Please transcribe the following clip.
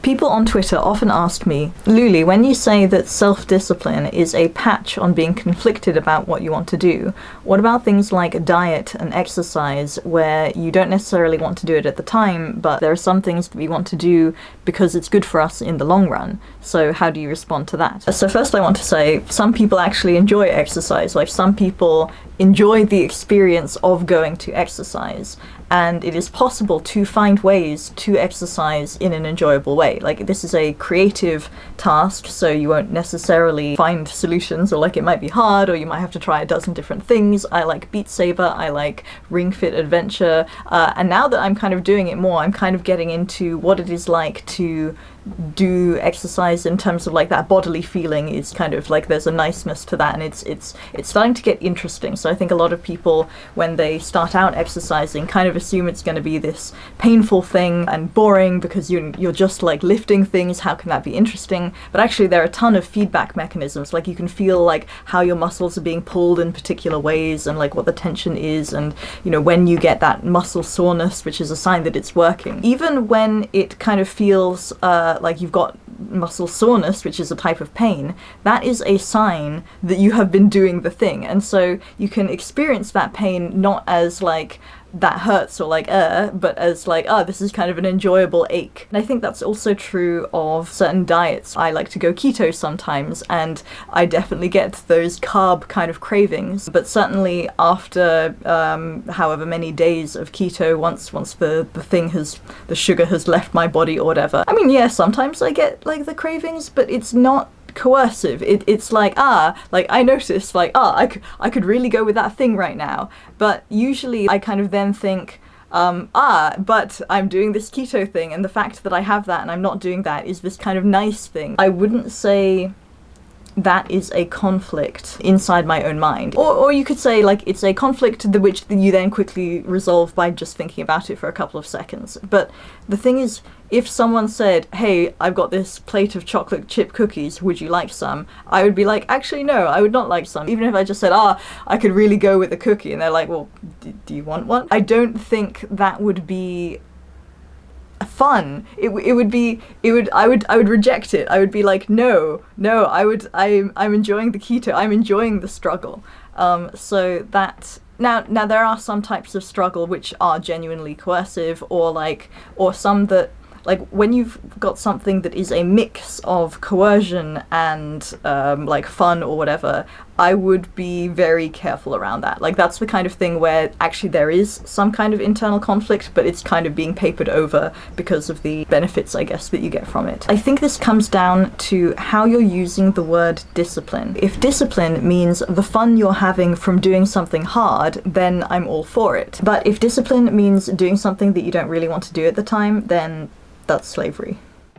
People on Twitter often ask me, Luli, when you say that self-discipline is a patch on being conflicted about what you want to do, what about things like diet and exercise where you don't necessarily want to do it at the time, but there are some things that we want to do because it's good for us in the long run? So how do you respond to that? So first I want to say, some people actually enjoy exercise. Like, some people enjoy the experience of going to exercise, and it is possible to find ways to exercise in an enjoyable way. Like, this is a creative task, so you won't necessarily find solutions, or like it might be hard, or you might have to try a dozen different things. I like Beat Saber, I like Ring Fit Adventure, and now that I'm kind of doing it more, I'm kind of getting into what it is like to do exercise in terms of like that bodily feeling. Is kind of like there's a niceness to that, and it's starting to get interesting. So I think a lot of people, when they start out exercising, kind of assume it's going to be this painful thing and boring because you're just like lifting things. How can that be interesting? But actually there are a ton of feedback mechanisms. Like, you can feel like how your muscles are being pulled in particular ways, and like what the tension is, and you know, when you get that muscle soreness, which is a sign that it's working. Even when it kind of feels like you've got muscle soreness, which is a type of pain, that is a sign that you have been doing the thing. And so you can experience that pain not as like that hurts or like but as like, oh, this is kind of an enjoyable ache. And I think that's also true of certain diets. I like to go keto sometimes, and I definitely get those carb kind of cravings, but certainly after however many days of keto, once the sugar has left my body or whatever, I mean, yeah, sometimes I get like the cravings, but it's not coercive. It's like, like I noticed like, I could really go with that thing right now. But usually I kind of then think, but I'm doing this keto thing, and the fact that I have that and I'm not doing that is this kind of nice thing. I wouldn't say that is a conflict inside my own mind. Or you could say like it's a conflict which you then quickly resolve by just thinking about it for a couple of seconds. But the thing is, if someone said, hey, I've got this plate of chocolate chip cookies, would you like some? I would be like, actually no, I would not like some. Even if I just said, I could really go with a cookie, and they're like, well, do you want one? I don't think that would be fun. I would reject it. I would be like, no, I'm enjoying the keto, I'm enjoying the struggle. So that now there are some types of struggle which are genuinely coercive, or some that, like, when you've got something that is a mix of coercion and like fun or whatever, I would be very careful around that. Like, that's the kind of thing where actually there is some kind of internal conflict, but it's kind of being papered over because of the benefits, I guess, that you get from it. I think this comes down to how you're using the word discipline. If discipline means the fun you're having from doing something hard, then I'm all for it. But if discipline means doing something that you don't really want to do at the time, then that's slavery.